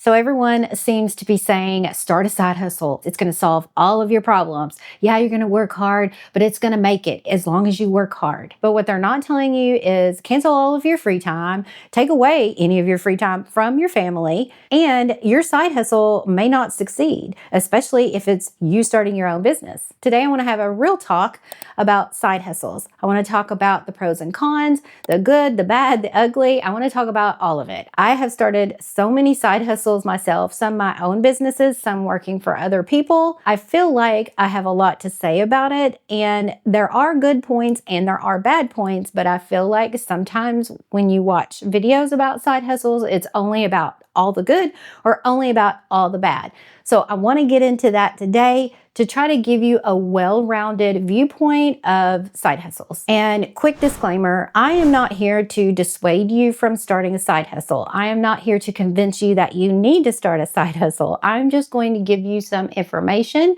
So everyone seems to be saying, start a side hustle. It's going to solve all of your problems. Yeah, you're going to work hard, but it's going to make it as long as you work hard. But what they're not telling you is cancel all of your free time, take away any of your free time from your family, and your side hustle may not succeed, especially if it's you starting your own business. Today, I want to have a real talk about side hustles. I want to talk about the pros and cons, the good, the bad, the ugly. I want to talk about all of it. I have started so many side hustles myself, some my own businesses, some working for other people. I feel like I have a lot to say about it, and there are good points and there are bad points, but I feel like sometimes when you watch videos about side hustles, it's only about all the good or only about all the bad. So I want to get into that today to try to give you a well-rounded viewpoint of side hustles. And quick disclaimer, I am not here to dissuade you from starting a side hustle. I am not here to convince you that you need to start a side hustle. I'm just going to give you some information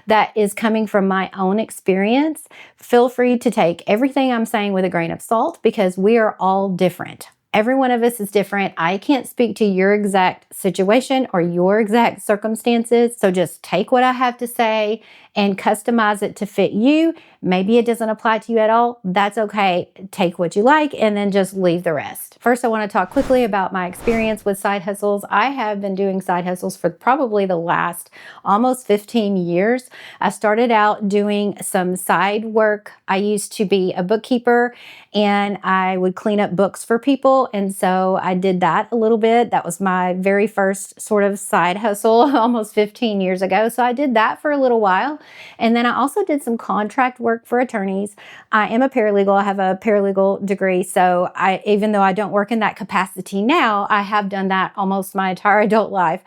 that is coming from my own experience. Feel free to take everything I'm saying with a grain of salt because we are all different. Every one of us is different. I can't speak to your exact situation or your exact circumstances. So just take what I have to say and customize it to fit you. Maybe it doesn't apply to you at all. That's okay. Take what you like and then just leave the rest. First, I want to talk quickly about my experience with side hustles. I have been doing side hustles for probably the last almost 15 years. I started out doing some side work. I used to be a bookkeeper and I would clean up books for people. And so I did that a little bit. That was my very first sort of side hustle almost 15 years ago. So I did that for a little while. And then I also did some contract work for attorneys. I am a paralegal. I have a paralegal degree. So even though I don't work in that capacity now, I have done that almost my entire adult life.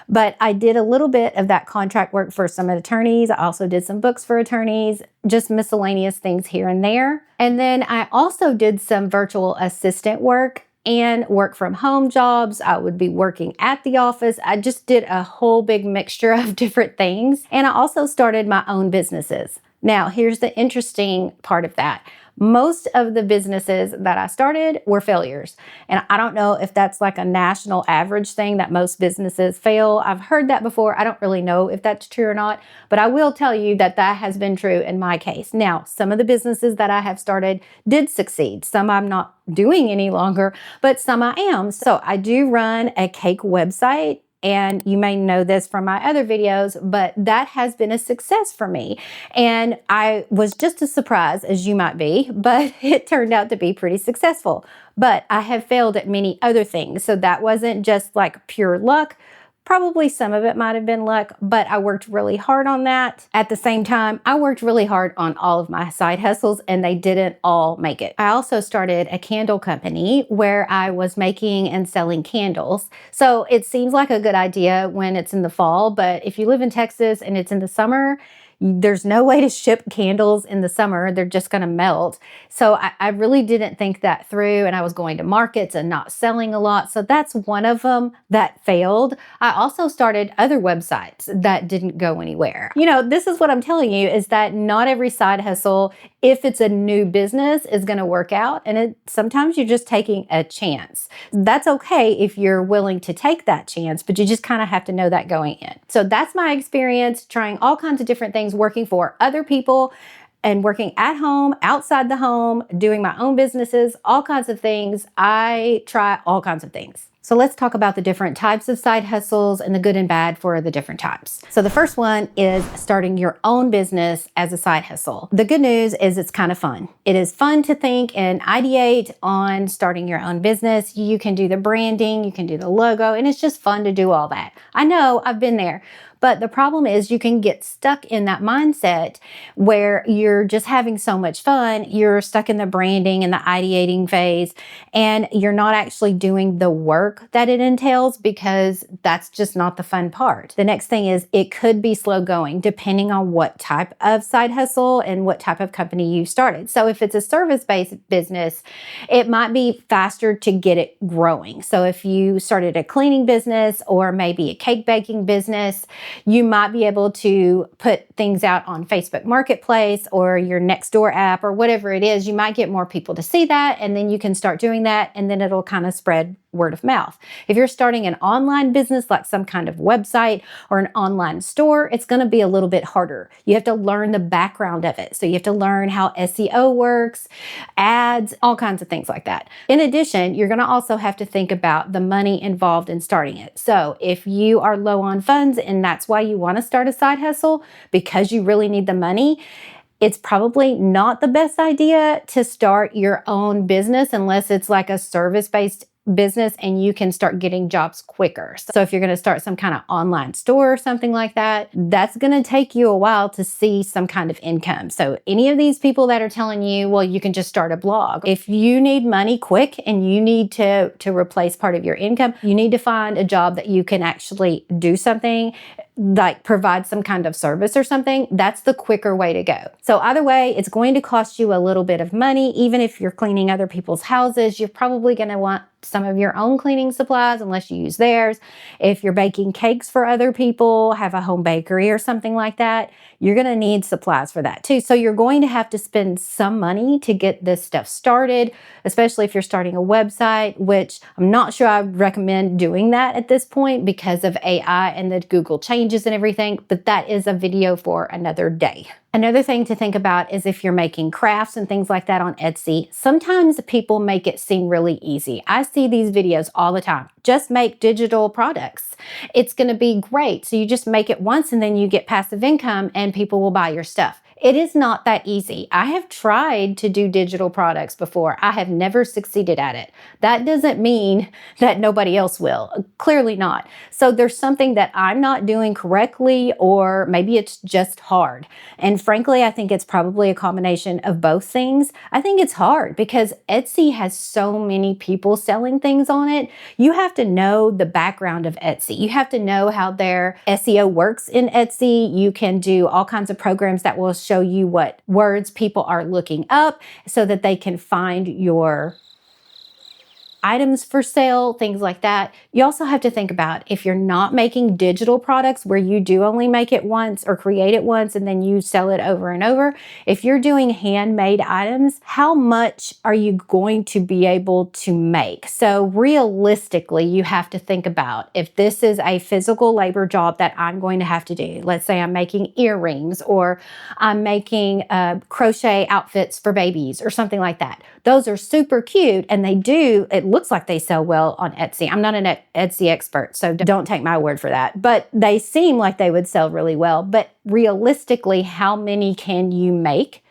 But I did a little bit of that contract work for some attorneys. I also did some books for attorneys, just miscellaneous things here and there. And then I also did some virtual assistant work and work from home jobs. I would be working at the office. I just did a whole big mixture of different things. And I also started my own businesses. Now, here's the interesting part of that. Most of the businesses that I started were failures. And I don't know if that's like a national average thing that most businesses fail. I've heard that before. I don't really know if that's true or not, but I will tell you that that has been true in my case. Now, some of the businesses that I have started did succeed. Some I'm not doing any longer, but some I am. So I do run a cake website. And you may know this from my other videos, but that has been a success for me. And I was just as surprised as you might be, but it turned out to be pretty successful. But I have failed at many other things. So that wasn't just like pure luck. Probably some of it might have been luck, but I worked really hard on that. At the same time, I worked really hard on all of my side hustles and they didn't all make it. I also started a candle company where I was making and selling candles. So it seems like a good idea when it's in the fall, but if you live in Texas and it's in the summer, there's no way to ship candles in the summer. They're just going to melt. So I really didn't think that through, and I was going to markets and not selling a lot. So that's one of them that failed. I also started other websites that didn't go anywhere. You know, this is what I'm telling you is that not every side hustle, if it's a new business, is going to work out. And sometimes you're just taking a chance. That's okay if you're willing to take that chance, but you just kind of have to know that going in. So that's my experience trying all kinds of different things, working for other people and working at home, outside the home, doing my own businesses, all kinds of things. I try all kinds of things. So let's talk about the different types of side hustles and the good and bad for the different types. So the first one is starting your own business as a side hustle. The good news is it's kind of fun. It is fun to think and ideate on starting your own business. You can do the branding, you can do the logo, and it's just fun to do all that. I know, I've been there. But the problem is you can get stuck in that mindset where you're just having so much fun. You're stuck in the branding and the ideating phase, and you're not actually doing the work that it entails because that's just not the fun part. The next thing is it could be slow going depending on what type of side hustle and what type of company you started. So if it's a service-based business, it might be faster to get it growing. So if you started a cleaning business or maybe a cake baking business, you might be able to put things out on Facebook Marketplace or your Nextdoor app or whatever it is. You might get more people to see that, and then you can start doing that, and then it'll kind of spread word of mouth. If you're starting an online business, like some kind of website or an online store, it's going to be a little bit harder. You have to learn the background of it. So you have to learn how SEO works, ads, all kinds of things like that. In addition, you're going to also have to think about the money involved in starting it. So if you are low on funds and that's why you want to start a side hustle because you really need the money, it's probably not the best idea to start your own business unless it's like a service-based business and you can start getting jobs quicker. So if you're going to start some kind of online store or something like that, that's going to take you a while to see some kind of income. So any of these people that are telling you, well, you can just start a blog. If you need money quick and you need to replace part of your income, you need to find a job that you can actually do something like provide some kind of service or something. That's the quicker way to go. So either way, it's going to cost you a little bit of money. Even if you're cleaning other people's houses, you're probably going to want some of your own cleaning supplies unless you use theirs. If you're baking cakes for other people, have a home bakery or something like that, you're going to need supplies for that too. So you're going to have to spend some money to get this stuff started, especially if you're starting a website, which I'm not sure I would recommend doing that at this point because of AI and the Google changes and everything, but that is a video for another day. Another thing to think about is if you're making crafts and things like that on Etsy, sometimes people make it seem really easy. I see these videos all the time. Just make digital products. It's going to be great. So you just make it once and then you get passive income and people will buy your stuff. It is not that easy. I have tried to do digital products before. I have never succeeded at it. That doesn't mean that nobody else will. Clearly not. So there's something that I'm not doing correctly, or maybe it's just hard. And frankly, I think it's probably a combination of both things. I think it's hard because Etsy has so many people selling things on it. You have to know the background of Etsy. You have to know how their SEO works in Etsy. You can do all kinds of programs that will show you what words people are looking up so that they can find your items for sale, things like that. You also have to think about if you're not making digital products where you do only make it once or create it once and then you sell it over and over. If you're doing handmade items, how much are you going to be able to make? So realistically, you have to think about if this is a physical labor job that I'm going to have to do. Let's say I'm making earrings or I'm making crochet outfits for babies or something like that. Those are super cute and it looks like they sell well on Etsy. I'm not an Etsy expert, so don't take my word for that. But they seem like they would sell really well. But realistically, how many can you make?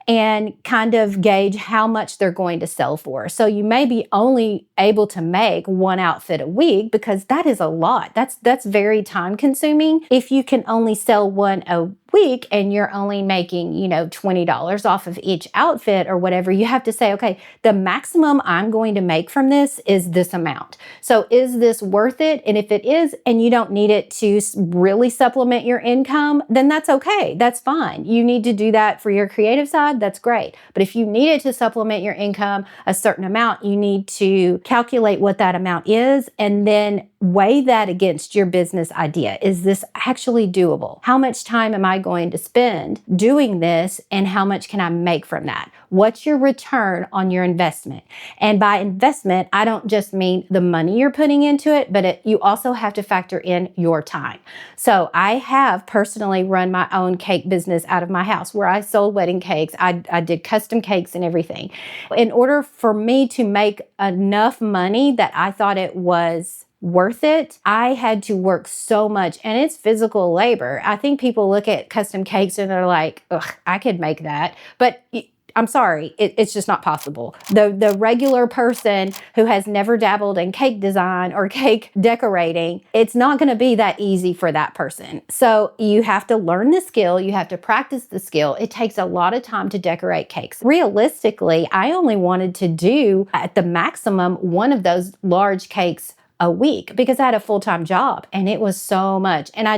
And kind of gauge how much they're going to sell for. So you may be only able to make one outfit a week because that is a lot. That's very time consuming. If you can only sell one a week and you're only making, $20 off of each outfit or whatever, you have to say, okay, the maximum I'm going to make from this is this amount. So is this worth it? And if it is, and you don't need it to really supplement your income, then that's okay. That's fine. You need to do that for your creative side. That's great. But if you need it to supplement your income a certain amount, you need to calculate what that amount is and then weigh that against your business idea. Is this actually doable? How much time am I going to spend doing this and how much can I make from that? What's your return on your investment? And by investment, I don't just mean the money you're putting into it, but you also have to factor in your time. So I have personally run my own cake business out of my house where I sold wedding cakes. I did custom cakes and everything. In order for me to make enough money that I thought it was worth it, I had to work so much, and it's physical labor. I think people look at custom cakes and they're like, ugh, I could make that. But I'm sorry, it's just not possible. The regular person who has never dabbled in cake design or cake decorating, it's not going to be that easy for that person. So you have to learn the skill. You have to practice the skill. It takes a lot of time to decorate cakes. Realistically, I only wanted to do at the maximum one of those large cakes a week because I had a full-time job and it was so much. And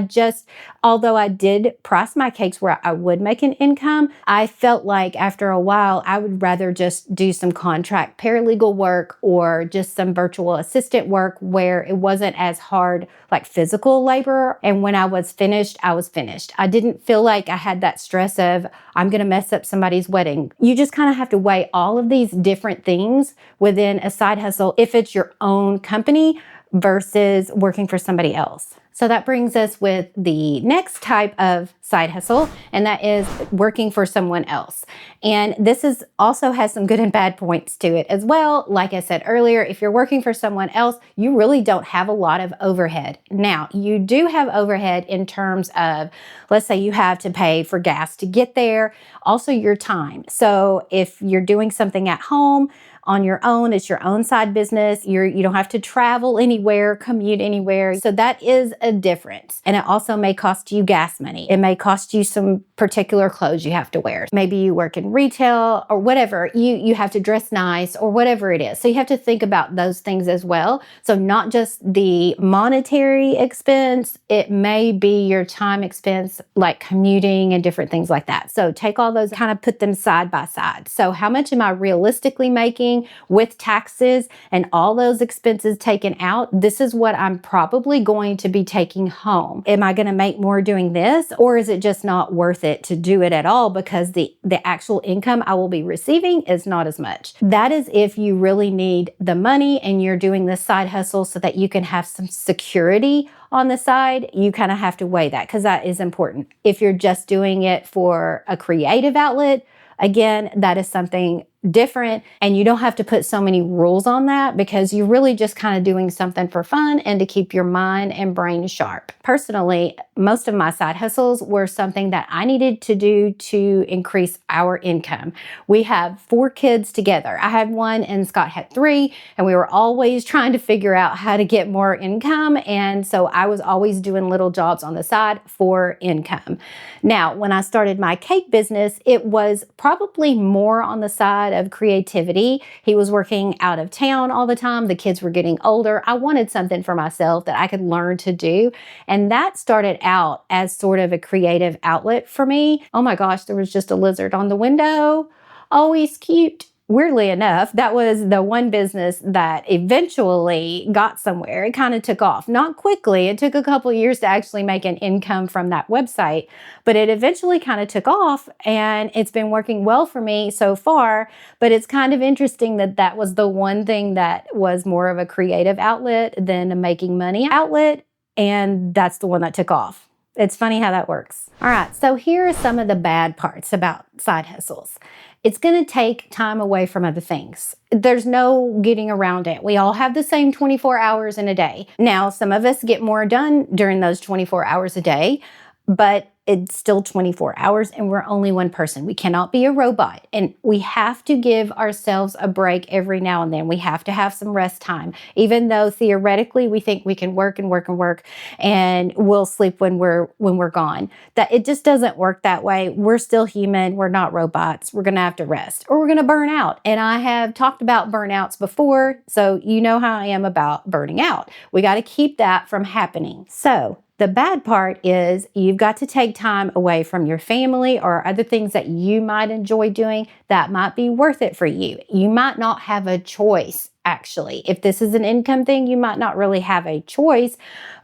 although I did price my cakes where I would make an income, I felt like after a while, I would rather just do some contract paralegal work or just some virtual assistant work where it wasn't as hard, like physical labor. And when I was finished, I was finished. I didn't feel like I had that stress of, I'm going to mess up somebody's wedding. You just kind of have to weigh all of these different things within a side hustle if it's your own company versus working for somebody else. So that brings us with the next type of side hustle, and that is working for someone else. And this also has some good and bad points to it as well. Like I said earlier, if you're working for someone else, you really don't have a lot of overhead. Now, you do have overhead in terms of, let's say you have to pay for gas to get there, also your time. So if you're doing something at home, on your own, it's your own side business. You don't have to travel anywhere, commute anywhere. So that is a difference. And it also may cost you gas money. It may cost you some particular clothes you have to wear. Maybe you work in retail or whatever. You have to dress nice or whatever it is. So you have to think about those things as well. So not just the monetary expense, it may be your time expense, like commuting and different things like that. So take all those, kind of put them side by side. So how much am I realistically making with taxes and all those expenses taken out? This is what I'm probably going to be taking home. Am I going to make more doing this, or is it just not worth it to do it at all because the actual income I will be receiving is not as much? That is if you really need the money and you're doing this side hustle so that you can have some security on the side. You kind of have to weigh that because that is important. If you're just doing it for a creative outlet, again, that is something different, and you don't have to put so many rules on that because you're really just kind of doing something for fun and to keep your mind and brain sharp. Personally, most of my side hustles were something that I needed to do to increase our income. We have 4 kids together. I had 1 and Scott had 3, and we were always trying to figure out how to get more income. And so I was always doing little jobs on the side for income. Now, when I started my cake business, it was probably more on the side of creativity. He was working out of town all the time. The kids were getting older. I wanted something for myself that I could learn to do. And that started out as sort of a creative outlet for me. Oh my gosh, there was just a lizard on the window. Oh, he's cute. Weirdly enough, that was the one business that eventually got somewhere. It kind of took off. Not quickly. It took a couple years to actually make an income from that website, but it eventually kind of took off, and it's been working well for me so far. But it's kind of interesting that that was the one thing that was more of a creative outlet than a making money outlet, and that's the one that took off. It's funny how that works. All right, so here are some of the bad parts about side hustles. It's going to take time away from other things. There's no getting around it. We all have the same 24 hours in a day. Now, some of us get more done during those 24 hours a day, but it's still 24 hours and we're only one person. We cannot be a robot, and we have to give ourselves a break every now and then. We have to have some rest time, even though theoretically we think we can work and work and work and we'll sleep when we're gone. That it just doesn't work that way. We're still human. We're not robots. We're going to have to rest or we're going to burn out. And I have talked about burnouts before, so you know how I am about burning out. We got to keep that from happening. So the bad part is you've got to take time away from your family or other things that you might enjoy doing that might be worth it for you. You might not have a choice, actually. If this is an income thing, you might not really have a choice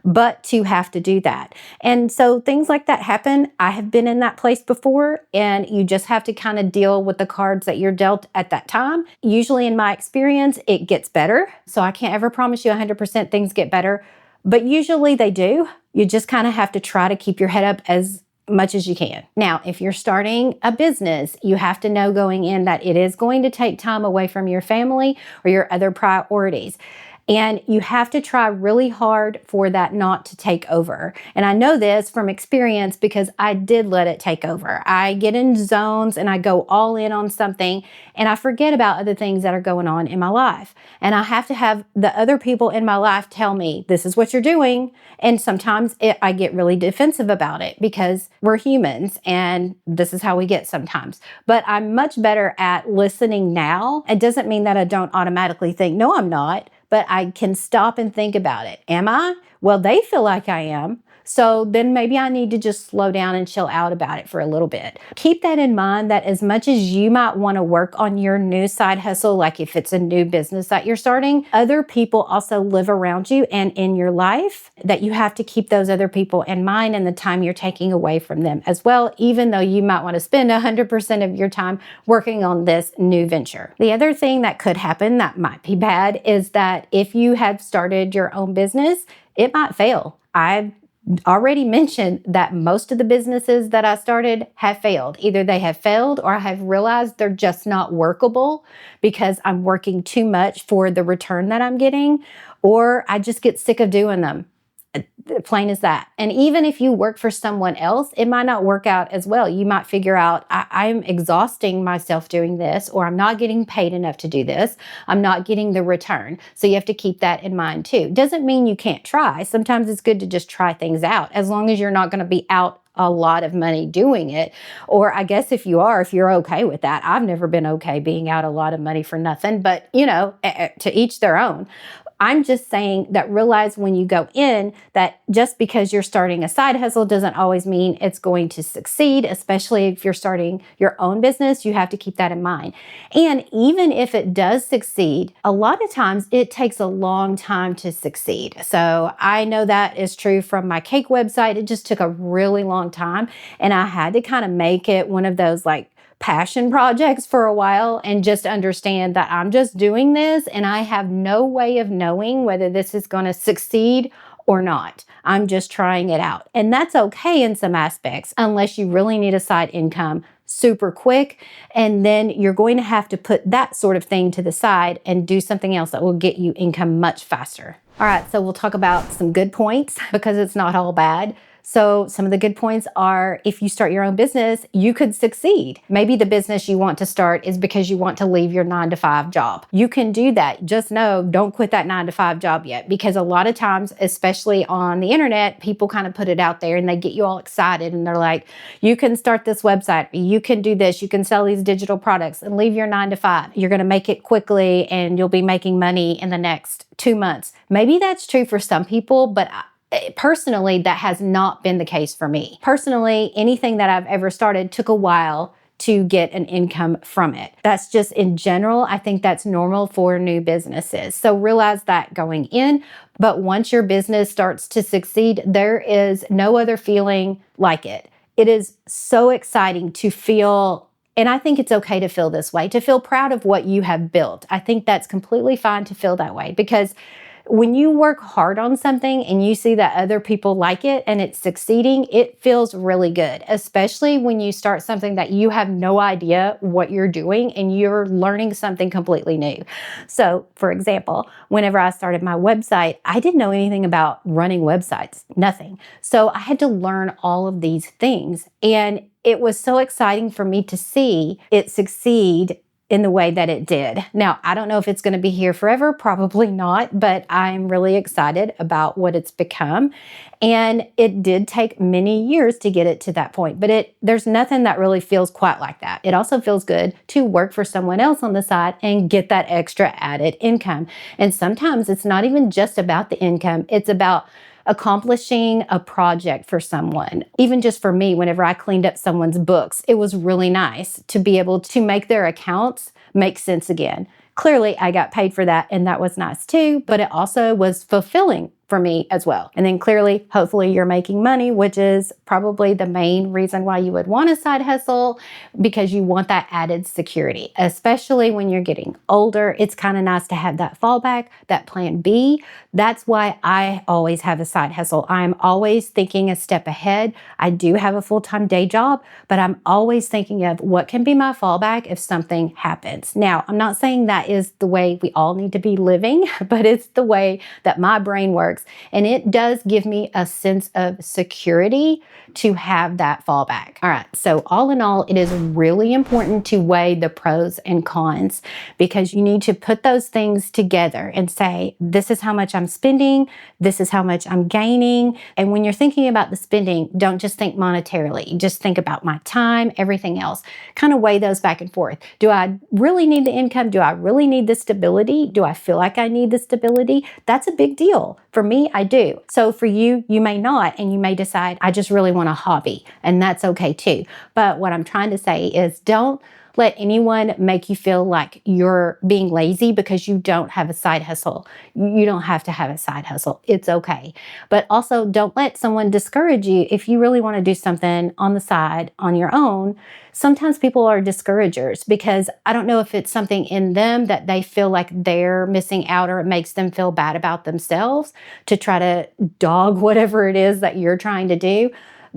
but to have to do that. And so things like that happen. I have been in that place before, and you just have to kind of deal with the cards that you're dealt at that time. Usually in my experience, it gets better. So I can't ever promise you 100% things get better, but usually they do. You just kind of have to try to keep your head up as much as you can. Now, if you're starting a business, you have to know going in that it is going to take time away from your family or your other priorities. And you have to try really hard for that not to take over. And I know this from experience because I did let it take over. I get in zones and I go all in on something and I forget about other things that are going on in my life. And I have to have the other people in my life tell me, this is what you're doing. And sometimes I get really defensive about it because we're humans and this is how we get sometimes. But I'm much better at listening now. It doesn't mean that I don't automatically think, no, I'm not. but I can stop and think about it. Am I? Well, they feel like I am. So then maybe I need to just slow down and chill out about it for a little bit. Keep that in mind, that as much as you might want to work on your new side hustle, like if it's a new business that you're starting, other people also live around you and in your life, that you have to keep those other people in mind and the time you're taking away from them as well, even though you might want to spend 100% of your time working on this new venture. The other thing that could happen that might be bad is that if you have started your own business, it might fail. I've already mentioned that most of the businesses that I started have failed. Either they have failed or I have realized they're just not workable because I'm working too much for the return that I'm getting, or I just get sick of doing them. Plain as that. And even if you work for someone else, it might not work out as well. You might figure out, I'm exhausting myself doing this, or I'm not getting paid enough to do this. I'm not getting the return. So you have to keep that in mind too. Doesn't mean you can't try. Sometimes it's good to just try things out, as long as you're not going to be out a lot of money doing it. Or I guess if you're okay with that. I've never been okay being out a lot of money for nothing, but to each their own. I'm just saying that realize when you go in that just because you're starting a side hustle doesn't always mean it's going to succeed, especially if you're starting your own business. You have to keep that in mind. And even if it does succeed, a lot of times it takes a long time to succeed. So I know that is true from my cake website. It just took a really long time, and I had to kind of make it one of those passion projects for a while and just understand that I'm just doing this and I have no way of knowing whether this is going to succeed or not. I'm just trying it out. And that's okay in some aspects, unless you really need a side income super quick. And then you're going to have to put that sort of thing to the side and do something else that will get you income much faster. All right, so we'll talk about some good points because it's not all bad. So some of the good points are, if you start your own business, you could succeed. Maybe the business you want to start is because you want to leave your 9-to-5 job. You can do that. Just know, don't quit that 9-to-5 job yet, because a lot of times, especially on the internet, people kind of put it out there and they get you all excited and they're like, you can start this website, you can do this, you can sell these digital products and leave your 9-to-5. You're going to make it quickly and you'll be making money in the next 2 months. Maybe that's true for some people, but personally, that has not been the case for me. Personally, anything that I've ever started took a while to get an income from it. That's just in general. I think that's normal for new businesses. So realize that going in. But once your business starts to succeed, there is no other feeling like it. It is so exciting to feel, and I think it's okay to feel this way, to feel proud of what you have built. I think that's completely fine to feel that way, because when you work hard on something and you see that other people like it and it's succeeding, it feels really good, especially when you start something that you have no idea what you're doing and you're learning something completely new. So, for example, whenever I started my website, I didn't know anything about running websites, nothing. So I had to learn all of these things, and it was so exciting for me to see it succeed in the way that it did. Now, I don't know if it's going to be here forever, probably not, but I'm really excited about what it's become. And it did take many years to get it to that point, but there's nothing that really feels quite like that. It also feels good to work for someone else on the side and get that extra added income. And sometimes it's not even just about the income, it's about accomplishing a project for someone. Even just for me, whenever I cleaned up someone's books, it was really nice to be able to make their accounts make sense again. Clearly, I got paid for that, and that was nice too, but it also was fulfilling for me as well. And then clearly, hopefully you're making money, which is probably the main reason why you would want a side hustle, because you want that added security, especially when you're getting older. It's kind of nice to have that fallback, that plan B. That's why I always have a side hustle. I'm always thinking a step ahead. I do have a full-time day job, but I'm always thinking of what can be my fallback if something happens. Now, I'm not saying that is the way we all need to be living, but it's the way that my brain works. works. And it does give me a sense of security to have that fallback. All right. So all in all, it is really important to weigh the pros and cons, because you need to put those things together and say, this is how much I'm spending. This is how much I'm gaining. And when you're thinking about the spending, don't just think monetarily. Just think about my time, everything else. Kind of weigh those back and forth. Do I really need the income? Do I really need the stability? Do I feel like I need the stability? That's a big deal. For me, I do. So for you, you may not, and you may decide, I just really want a hobby, and that's okay too. But what I'm trying to say is, don't let anyone make you feel like you're being lazy because you don't have a side hustle. You don't have to have a side hustle. It's okay. But also, don't let someone discourage you if you really want to do something on the side on your own. Sometimes people are discouragers because I don't know if it's something in them that they feel like they're missing out, or it makes them feel bad about themselves to try to dog whatever it is that you're trying to do.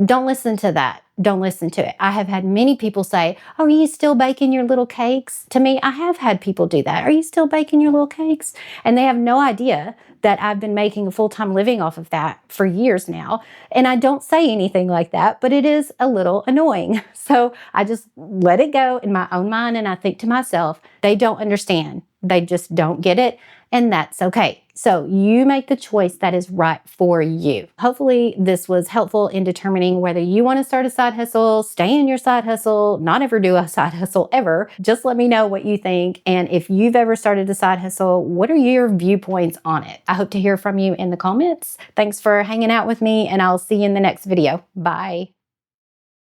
Don't listen to that. Don't listen to it. I have had many people say, oh, are you still baking your little cakes? To me, I have had people do that. Are you still baking your little cakes? And they have no idea that I've been making a full-time living off of that for years now. And I don't say anything like that, but it is a little annoying. So I just let it go in my own mind. And I think to myself, they don't understand. They just don't get it. And that's okay. So you make the choice that is right for you. Hopefully this was helpful in determining whether you want to start a side hustle, stay in your side hustle, not ever do a side hustle ever. Just let me know what you think. And if you've ever started a side hustle, what are your viewpoints on it? I hope to hear from you in the comments. Thanks for hanging out with me, and I'll see you in the next video. Bye.